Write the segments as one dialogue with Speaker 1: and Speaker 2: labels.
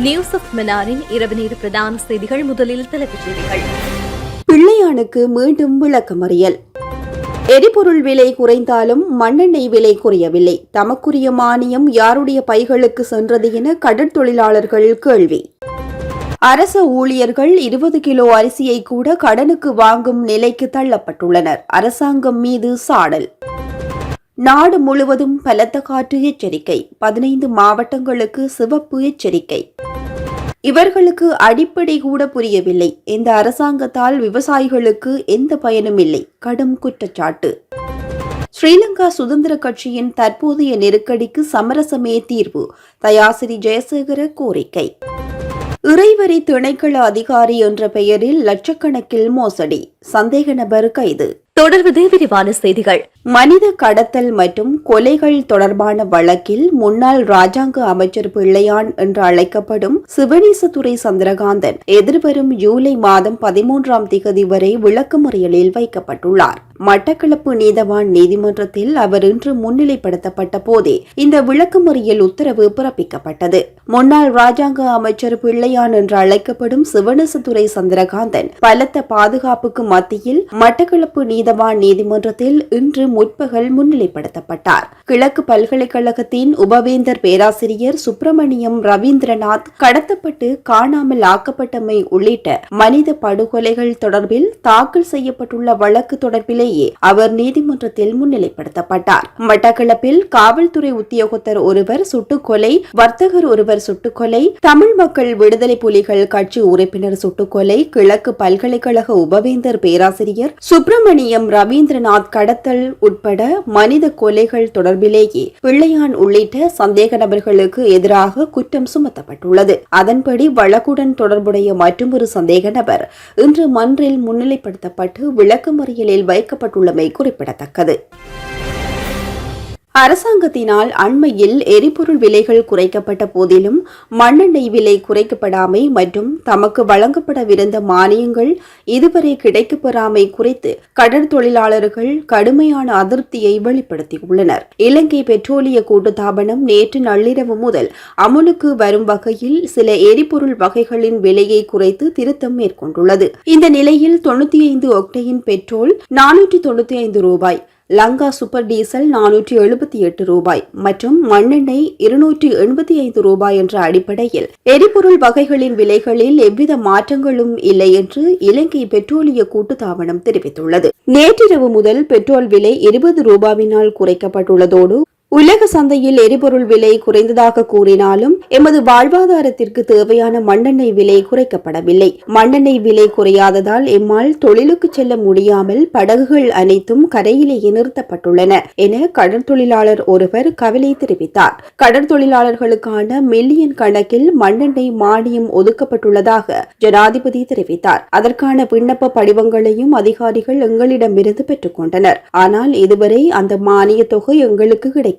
Speaker 1: News of மன்னாரின் இரவு நேர பிரதான செய்திகள். முதலில் தலைப்புச் செய்திகள்.
Speaker 2: பிள்ளையானுக்கு மீண்டும் விளக்கமறியல். எரிபொருள் விலை குறைந்தாலும் மண்ணெண்ணெய் விலை குறையவில்லை. தமக்குரிய மானியம் யாருடைய பைகளுக்கு சென்றது என கடற்தொழிலாளர்கள் கேள்வி. அரச ஊழியர்கள் 20 கிலோ அரிசியை கூட கடனுக்கு வாங்கும் நிலைக்கு தள்ளப்பட்டுள்ளனர். அரசாங்கம் மீது சாடல். நாடு முழுவதும் பலத்த காற்று எச்சரிக்கை. 15 மாவட்டங்களுக்கு சிவப்பு எச்சரிக்கை. இவர்களுக்கு அடிப்படை கூட புரியவில்லை. இந்த அரசாங்கத்தால் விவசாயிகளுக்கு எந்த பயனும் இல்லை. கடும் குற்றச்சாட்டு. ஸ்ரீலங்கா சுதந்திர கட்சியின் தற்போதைய நெருக்கடிக்கு சமரசமே தீர்வு. தயாசிரி ஜெயசேகர கோரிக்கை. இறைவரி திணைக்கள அதிகாரி என்ற பெயரில் லட்சக்கணக்கில் மோசடி. சந்தேக நபர் கைது.
Speaker 1: தொடர்வது விரிவான செய்திகள்.
Speaker 2: மனித கடத்தல் மற்றும் கொலைகள் தொடர்பான வழக்கில் முன்னாள் ராஜாங்க அமைச்சர் பிள்ளையான் என்று அழைக்கப்படும் சிவனேசதுரை சந்திரகாந்தன் எதிர்வரும் ஜூலை மாதம் 13ஆம் திகதி வரை விளக்கமறியலில் வைக்கப்பட்டுள்ளார். மட்டக்களப்பு நீதவான் நீதிமன்றத்தில் அவர் இன்று முன்னிலைப்படுத்தப்பட்ட போதே இந்த விளக்கமறியல் உத்தரவு பிறப்பிக்கப்பட்டது. முன்னாள் ராஜாங்க அமைச்சர் பிள்ளையான் என்று அழைக்கப்படும் சிவனேசதுரை சந்திரகாந்தன் பலத்த பாதுகாப்புக்கு மத்தியில் மட்டக்களப்பு நீதவான் நீதிமன்றத்தில் இன்று முற்பகல் முன்னிலைப்படுத்தப்பட்டார். கிழக்கு பல்கலைக்கழகத்தின் உபவேந்தர் பேராசிரியர் சுப்பிரமணியம் ரவீந்திரநாத் கடத்தப்பட்டு காணாமல் ஆக்கப்பட்டமை உள்ளிட்ட மனித படுகொலைகள் தொடர்பில் தாக்கல் செய்யப்பட்டுள்ள வழக்கு தொடர்பிலேயே அவர் நீதிமன்றத்தில் முன்னிலைப்படுத்தப்பட்டார். மட்டக்களப்பில் காவல்துறை உத்தியோகத்தர் ஒருவர் சுட்டுக்கொலை, வர்த்தகர் ஒருவர் சுட்டுக்கொலை, தமிழ் மக்கள் விடுதலை புலிகள் கட்சி உறுப்பினர் சுட்டுக்கொலை, கிழக்கு பல்கலைக்கழக உபவேந்தர் பேராசிரியர் சுப்பிரமணியம் ரவீந்திரநாத் கடத்தல் உட்பட மனித கொலைகள் தொடர்பிலேயே பிள்ளையான் உள்ளிட்ட சந்தேக நபர்களுக்கு எதிராக குற்றம் சுமத்தப்பட்டுள்ளது. அதன்படி வழக்குடன் தொடர்புடைய மற்றொரு சந்தேக நபர் இன்று மன்றில் முன்னிலைப்படுத்தப்பட்டு விளக்கமறியலில் வைக்கப்பட்டுள்ளமை குறிப்பிடத்தக்கது. அரசாங்கத்தினால் அண்மையில் எரிபொருள் விலைகள் குறைக்கப்பட்ட போதிலும் மண்ணெண்ணெய் விலை குறைக்கப்படாமை மற்றும் தமக்கு வழங்கப்படவிருந்த மானியங்கள் இதுவரை கிடைக்கப்பெறாமை குறித்து கடற்தொழிலாளர்கள் கடுமையான அதிருப்தியை வெளிப்படுத்தியுள்ளனர். இலங்கை பெட்ரோலிய கூட்டுத்தாபனம் நேற்று நள்ளிரவு முதல் அமுலுக்கு வரும் வகையில் சில எரிபொருள் வகைகளின் விலையை குறைத்து திருத்தம் மேற்கொண்டுள்ளது. இந்த நிலையில் 95 ஒக்டேன் பெட்ரோல் 495 ரூபாய், லங்கா சூப்பர் டீசல் 478 ரூபாய் மற்றும் மண்ணெண்ணெய் 285 ரூபாய் என்ற அடிப்படையில் எரிபொருள் வகைகளின் விலைகளில் எவ்வித மாற்றங்களும் இல்லை என்று இலங்கை பெட்ரோலிய கூட்டுத்தாபனம் தெரிவித்துள்ளது. நேற்றிரவு முதல் பெட்ரோல் விலை 20 ரூபாயினால் குறைக்கப்பட்டுள்ளதோடு உலக சந்தையில் எரிபொருள் விலை குறைந்ததாக கூறினாலும் எமது வாழ்வாதாரத்திற்கு தேவையான மண்ணெண்ணெய் விலை குறைக்கப்படவில்லை. மண்ணெண்ணெய் விலை குறையாததால் எம்மால் தொழிலுக்கு செல்ல முடியாமல் படகுகள் அனைத்தும் கரையிலேயே நிறுத்தப்பட்டுள்ளன என கடற்தொழிலாளர் ஒருவர் கவலை தெரிவித்தார். கடற்தொழிலாளர்களுக்கான மில்லியன் கணக்கில் மண்ணெண்ணெய் மானியம் ஒதுக்கப்பட்டுள்ளதாக ஜனாதிபதி தெரிவித்தார். அதற்கான விண்ணப்ப படிவங்களையும் அதிகாரிகள் எங்களிடமிருந்து பெற்றுக் கொண்டனர். ஆனால் இதுவரை அந்த மானிய தொகை எங்களுக்கு கிடைக்க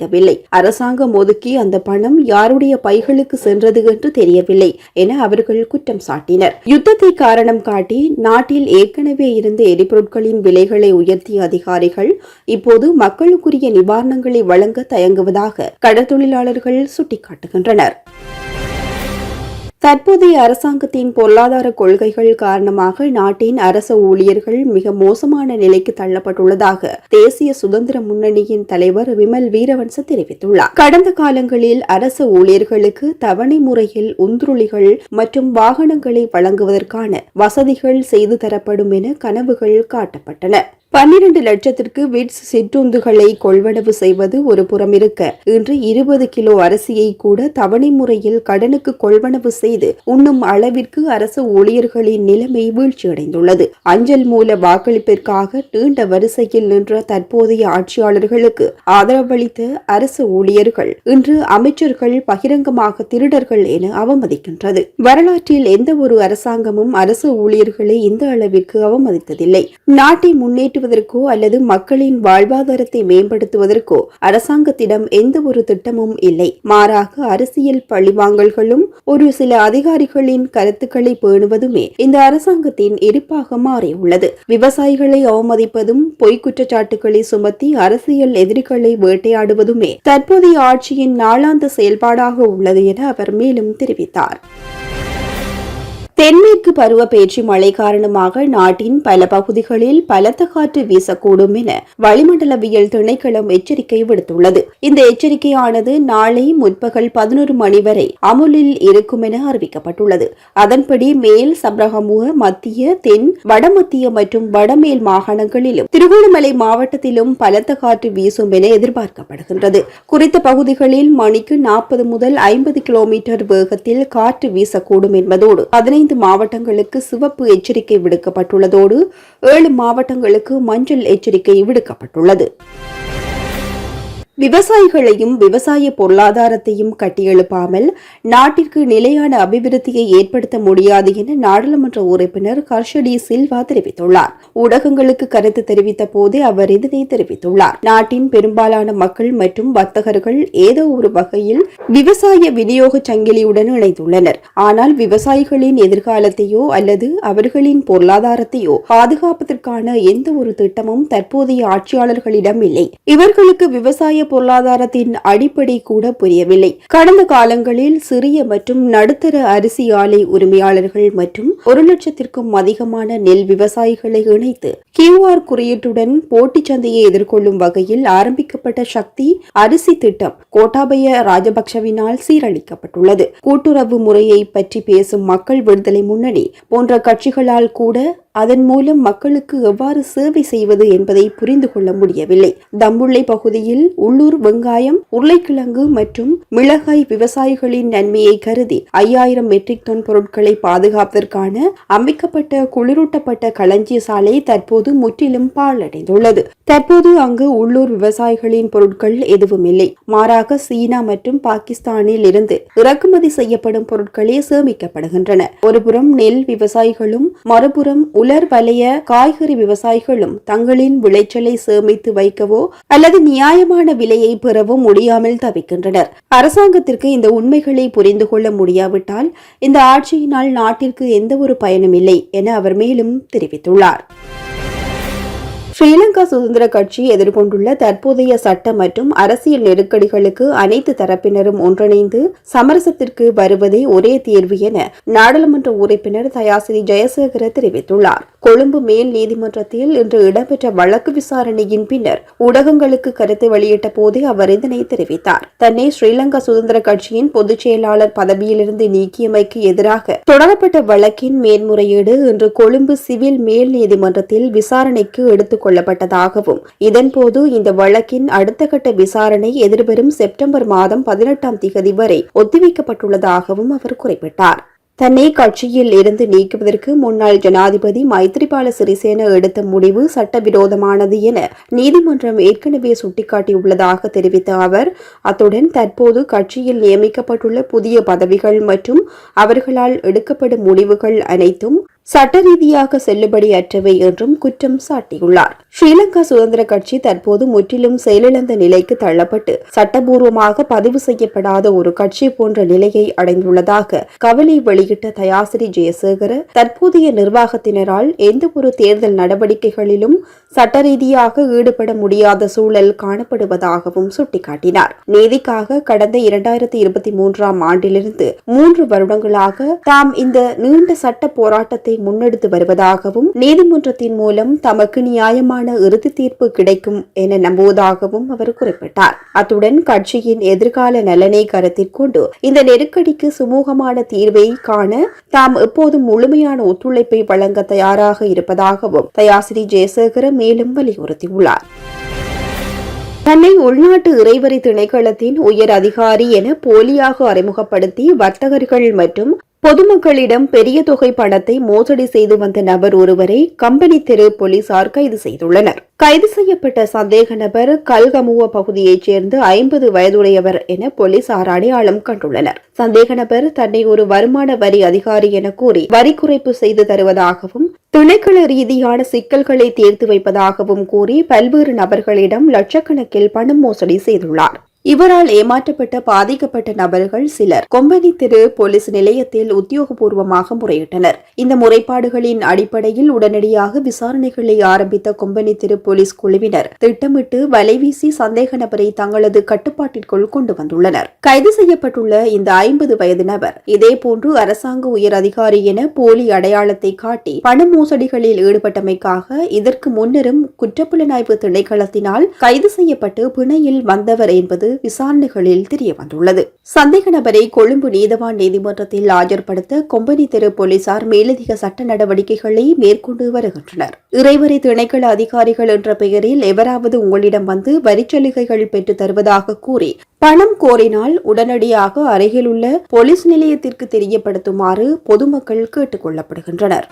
Speaker 2: அரசாங்கம் ஒதுக்கி அந்த பணம் யாருடைய பைகளுக்கு சென்றது என்று தெரியவில்லை என அவர்கள் குற்றம் சாட்டினர். யுத்தத்தை காரணம் காட்டி நாட்டில் ஏற்கனவே இருந்த எரிபொருட்களின் விலைகளை உயர்த்திய அதிகாரிகள் இப்போது மக்களுக்குரிய நிவாரணங்களை வழங்க தயங்குவதாக கடற்தொழிலாளர்கள் சுட்டிக்காட்டுகின்றனர். தற்போதைய அரசாங்கத்தின் பொருளாதார கொள்கைகள் காரணமாக நாட்டின் அரச ஊழியர்கள் மிக மோசமான நிலைக்கு தள்ளப்பட்டுள்ளதாக தேசிய சுதந்திர முன்னணியின் தலைவர் விமல் வீரவன்ச தெரிவித்துள்ளார். கடந்த காலங்களில் அரச ஊழியர்களுக்கு தவணை முறையில் உந்துருளிகள் மற்றும் வாகனங்களை வழங்குவதற்கான வசதிகள் செய்து தரப்படும் என கனவுகள் காட்டப்பட்டன. 12 லட்சத்திற்கு விட்ஸ் சிற்றுந்துகளை கொள்வனவு செய்வது ஒரு புறம் இருக்க, இன்று 20 கிலோ அரிசியை கூட தவணை முறையில் கடனுக்கு கொள்வனவு செய்து உண்ணும் அளவிற்கு அரசு ஊழியர்களின் நிலைமை வீழ்ச்சியடைந்துள்ளது. அஞ்சல் மூல வாக்களிப்பிற்காக நீண்ட வரிசையில் நின்ற தற்போதைய ஆட்சியாளர்களுக்கு ஆதரவளித்த அரசு ஊழியர்கள் இன்று அமைச்சர்கள் பகிரங்கமாக திருடர்கள் என அவமதிக்கின்றது. வரலாற்றில் எந்த ஒரு அரசாங்கமும் அரசு ஊழியர்களை இந்த அளவிற்கு அவமதித்ததில்லை. நாட்டை முன்னேற்ற பெறுவதற்கோ அல்லது மக்களின் வாழ்வாதாரத்தை மேம்படுத்துவதற்கோ அரசாங்கத்திடம் எந்த ஒரு திட்டமும் இல்லை. மாறாக அரசியல் பழிவாங்கல்களும் ஒரு சில அதிகாரிகளின் கருத்துக்களை பேணுவதுமே இந்த அரசாங்கத்தின் இருப்பாக மாறியுள்ளது. விவசாயிகளை அவமதிப்பதும் பொய் குற்றச்சாட்டுகளை சுமத்தி அரசியல் எதிரிகளை வேட்டையாடுவதுமே தற்போதைய ஆட்சியின் நாளாந்த செயல்பாடாக உள்ளது என அவர் மேலும் தெரிவித்தார். தென்மேற்கு பருவப்பெயர்ச்சி மழை காரணமாக நாட்டின் பல பகுதிகளில் பலத்த காற்று வீசக்கூடும் என வளிமண்டலவியல் திணைக்களம் எச்சரிக்கை விடுத்துள்ளது. இந்த எச்சரிக்கையானது நாளை முற்பகல் 11 மணி வரை அமுலில் இருக்கும் என அறிவிக்கப்பட்டுள்ளது. அதன்படி மேல் சப்ரகமுக, மத்திய, தென், வடமத்திய மற்றும் வடமேல் மாகாணங்களிலும் திருகோணமலை மாவட்டத்திலும் பலத்த காற்று வீசும் என எதிர்பார்க்கப்படுகின்றது. குறித்த பகுதிகளில் மணிக்கு 40 முதல் 50 கிலோமீட்டர் வேகத்தில் காற்று வீசக்கூடும் என்பதோடு 15 மாவட்டங்களுக்கு சிவப்பு எச்சரிக்கை விடுக்கப்பட்டுள்ளதோடு 7 மாவட்டங்களுக்கு மஞ்சள் எச்சரிக்கை விடுக்கப்பட்டுள்ளது. விவசாயிகளையும் விவசாய பொருளாதாரத்தையும் கட்டியெழுப்பாமல் நாட்டிற்கு நிலையான அபிவிருத்தியை ஏற்படுத்த முடியாது என நாடாளுமன்ற உறுப்பினர் ஹர்ஷடி சில்வா தெரிவித்துள்ளார். ஊடகங்களுக்கு கருத்து தெரிவித்த போதே அவர் இதனை தெரிவித்துள்ளார். நாட்டின் பெரும்பாலான மக்கள் மற்றும் வர்த்தகர்கள் ஏதோ ஒரு வகையில் விவசாய விநியோக சங்கிலியுடன் இணைந்துள்ளனர். ஆனால் விவசாயிகளின் எதிர்காலத்தையோ அல்லது அவர்களின் பொருளாதாரத்தையோ பாதுகாப்பதற்கான எந்த ஒரு திட்டமும் தற்போதைய ஆட்சியாளர்களிடம் இல்லை. இவர்களுக்கு விவசாய பொருளாதாரத்தின் அடிப்படை கூட புரியவில்லை. கடந்த காலங்களில் சிறிய மற்றும் நடுத்தர அரிசி ஆலை உரிமையாளர்கள் மற்றும் 1 லட்சத்திற்கும் அதிகமான நெல் விவசாயிகளை இணைத்து QR குறியீட்டுடன் போட்டிச் சந்தையை எதிர்கொள்ளும் வகையில் ஆரம்பிக்கப்பட்ட சக்தி அரிசி திட்டம் கோட்டாபய ராஜபக்சவினால் சீரழிக்கப்பட்டுள்ளது. கூட்டுறவு முறையை பற்றி பேசும் மக்கள் விடுதலை முன்னணி போன்ற கட்சிகளால் கூட அதன் மூலம் மக்களுக்கு எவ்வாறு சேவை செய்வது என்பதை புரிந்து கொள்ள முடியவில்லை. தம்புள்ளை பகுதியில் உள்ளூர் வெங்காயம், உருளைக்கிழங்கு மற்றும் மிளகாய் விவசாயிகளின் நன்மையை கருதி 5000 மெட்ரிக் டன் பொருட்களை பாதுகாப்பதற்கான அமைக்கப்பட்ட குளிரூட்டப்பட்ட களஞ்சிய சாலை தற்போது முற்றிலும் பாழடைந்துள்ளது. தற்போது அங்கு உள்ளூர் விவசாயிகளின் பொருட்கள் எதுவும் இல்லை. மாறாக சீனா மற்றும் பாகிஸ்தானில் இருந்து இறக்குமதி செய்யப்படும் பொருட்களே சேமிக்கப்படுகின்றன. ஒருபுறம் நெல் விவசாயிகளும் மறுபுறம் உலர் வலய காய்கறி விவசாயிகளும் தங்களின் விளைச்சலை சேமித்து வைக்கவோ அல்லது நியாயமான விலையை பெறவோ முடியாமல் தவிக்கின்றனர். அரசாங்கத்திற்கு இந்த உண்மைகளை புரிந்து கொள்ள முடியாவிட்டால் இந்த ஆட்சியினால் நாட்டிற்கு எந்த ஒரு பயனும் இல்லை என அவர் மேலும் தெரிவித்துள்ளார். ஸ்ரீலங்கா சுதந்திர கட்சி எதிர்கொண்டுள்ள தற்போதைய சட்ட மற்றும் அரசியல் நெருக்கடிகளுக்கு அனைத்து தரப்பினரும் ஒன்றிணைந்து சமரசத்திற்கு வருவதே ஒரே தீர்வு என நாடாளுமன்ற உறுப்பினர் தயாசிரி ஜெயசேகர தெரிவித்துள்ளார். கொழும்பு மேல் நீதிமன்றத்தில் இன்று இடம்பெற்ற வழக்கு விசாரணையின் பின்னர் ஊடகங்களுக்கு கருத்து வெளியிட்ட போதே அவர் இதனை தெரிவித்தார். தன்னை ஸ்ரீலங்கா சுதந்திர கட்சியின் பொதுச் செயலாளர் பதவியிலிருந்து நீக்கியமைக்கு எதிராக தொடரப்பட்ட வழக்கின் மேன்முறையீடு இன்று கொழும்பு சிவில் மேல் நீதிமன்றத்தில் விசாரணைக்கு எடுத்துக் கொள்ளப்பட்டதாகவும் இதன்போது இந்த வழக்கின் அடுத்த கட்ட விசாரணை எதிர்வரும் செப்டம்பர் மாதம் 18ஆம் தேதி வரை ஒத்திவைக்கப்பட்டுள்ளதாகவும் அவர் குறிப்பிட்டார். தன்னை கட்சியில் இருந்து நீக்குவதற்கு முன்னாள் ஜனாதிபதி மைத்ரிபால சிறிசேன எடுத்த முடிவு சட்டவிரோதமானது என நீதிமன்றம் ஏற்கனவே சுட்டிக்காட்டியுள்ளதாக தெரிவித்த அவர் அத்துடன் தற்போது கட்சியில் நியமிக்கப்பட்டுள்ள புதிய பதவிகள் மற்றும் அவர்களால் எடுக்கப்படும் முடிவுகள் அனைத்தும் சட்ட ரீதியாக செல்லுபடியற்றவை என்றும் குற்றம் சாட்டியுள்ளார். ஸ்ரீலங்கா சுதந்திர கட்சி தற்போது முற்றிலும் செயலிழந்த நிலைக்கு தள்ளப்பட்டு சட்டபூர்வமாக பதிவு செய்யப்படாத ஒரு கட்சி போன்ற நிலையை அடைந்துள்ளதாக கவலை வெளியிட்ட தயாசிரி ஜெயசேகர தற்போதைய நிர்வாகத்தினரால் எந்த ஒரு தேர்தல் நடவடிக்கைகளிலும் சட்ட ரீதியாக ஈடுபட முடியாத சூழல் காணப்படுவதாகவும் சுட்டிக்காட்டினார். நீதிக்காக கடந்த 2023ஆம் ஆண்டிலிருந்து 3 வருடங்களாக தாம் இந்த நீண்ட சட்ட போராட்டத்தை முன்னெடுத்து வருவதாகவும் நீதிமன்றத்தின் மூலம் தமக்கு நியாயமான இறுதி தீர்ப்பு கிடைக்கும் என நம்புவதாகவும் அவர் குறிப்பிட்டார். அத்துடன் கட்சியின் எதிர்கால நலனை கருத்தில் கொண்டு இந்த நெருக்கடிக்கு சுமூகமான தீர்வை காண தாம் எப்போதும் முழுமையான ஒத்துழைப்பை வழங்க தயாராக இருப்பதாகவும் தயாசிரி ஜெயசேகர மேலும் வலியுறுத்தியுள்ளார். தன்னை உள்நாட்டு இறைவரி திணைக்களத்தின் உயர் அதிகாரி என போலியாக அறிமுகப்படுத்தி வர்த்தகர்கள் மற்றும் பொதுமக்களிடம் பெரிய தொகை பணத்தை மோசடி செய்து வந்த நபர் ஒருவரை கம்பெனி தெரு போலீசார் கைது செய்துள்ளனர். கைது செய்யப்பட்ட சந்தேக நபர் கல்கமுவ பகுதியைச் சேர்ந்த 50 வயதுடையவர் என போலீசார் அடையாளம் கண்டுள்ளனர். சந்தேக நபர் தன்னை ஒரு வருமான வரி அதிகாரி என கூறி வரி குறைப்பு செய்து தருவதாகவும் திணைக்கள ரீதியான சிக்கல்களை தீர்த்து வைப்பதாகவும் கூறி பல்வேறு நபர்களிடம் லட்சக்கணக்கில் பணம் மோசடி செய்துள்ளார். இவரால் ஏமாற்றப்பட்ட பாதிக்கப்பட்ட நபர்கள் சிலர் கொம்பனி தெரு போலீஸ் நிலையத்தில் உத்தியோகபூர்வமாக முறையிட்டனர். இந்த முறைப்பாடுகளின் அடிப்படையில் உடனடியாக விசாரணைகளை ஆரம்பித்த கொம்பனி தெரு போலீஸ் குழுவினர் திட்டமிட்டு வலைவீசி சந்தேக நபரை தங்களது கட்டுப்பாட்டிற்குள் கொண்டு வந்துள்ளனர். கைது செய்யப்பட்டுள்ள இந்த 50 வயது நபர் இதேபோன்று அரசாங்க உயர் அதிகாரி என போலி அடையாளத்தை காட்டி பண மோசடிகளில் ஈடுபட்டமைக்காக இதற்கு முன்னரும் குற்றப்புலனாய்வு திணைக்களத்தினால் கைது செய்யப்பட்டு பிணையில் வந்தவர் என்பது விசாரணைகளில் தெரியவந்துள்ளது. சந்தேக நபரை கொழும்பு நீதவான் நீதிமன்றத்தில் ஆஜர்படுத்த கொம்பனி தெரு போலீசார் மேலதிக சட்ட நடவடிக்கைகளை மேற்கொண்டு வருகின்றனர். இறைவரை திணைக்கள அதிகாரிகள் என்ற பெயரில் எவராவது உங்களிடம் வந்து வரிச்சலுகைகள் பெற்றுத் தருவதாக கூறி பணம் கோரினால் உடனடியாக அருகிலுள்ள போலீஸ் நிலையத்திற்கு தெரியப்படுத்துமாறு பொதுமக்கள் கேட்டுக் கொள்ளப்படுகின்றனர்.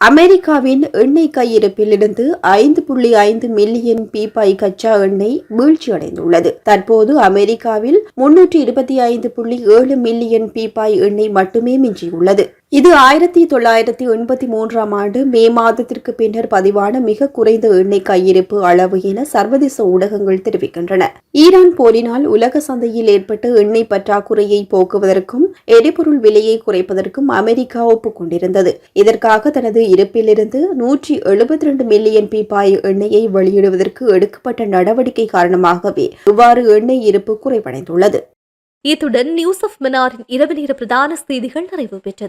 Speaker 2: அமெரிக்காவின் எண்ணெய் கையிருப்பில் இருந்து 5.5 மில்லியன் பீப்பாய் கச்சா எண்ணெய் வீழ்ச்சியடைந்துள்ளது. தற்போது அமெரிக்காவில் 325.7 மில்லியன் பீப்பாய் எண்ணெய் மட்டுமே மிஞ்சியுள்ளது. இது 1983ஆம் ஆண்டு மே மாதத்திற்கு பின்னர் பதிவான மிக குறைந்த எண்ணெய் கையிருப்பு அளவு என சர்வதேச ஊடகங்கள் தெரிவிக்கின்றன. ஈரான் போரினால் உலக சந்தையில் ஏற்பட்ட எண்ணெய் பற்றாக்குறையை போக்குவதற்கும் எரிபொருள் விலையை குறைப்பதற்கும் அமெரிக்கா ஒப்புக்கொண்டிருந்தது. இதற்காக தனது இருப்பிலிருந்து 172 மில்லியன் பீப்பாய் எண்ணெயை வெளியிடுவதற்கு எடுக்கப்பட்ட நடவடிக்கை காரணமாகவே இவ்வாறு எண்ணெய் இருப்பு குறைவடைந்துள்ளது.
Speaker 1: இத்துடன் நியூஸ் ஆஃப் மன்னாரின் இரவு நேர பிரதான செய்திகள் நிறைவு பெற்றது.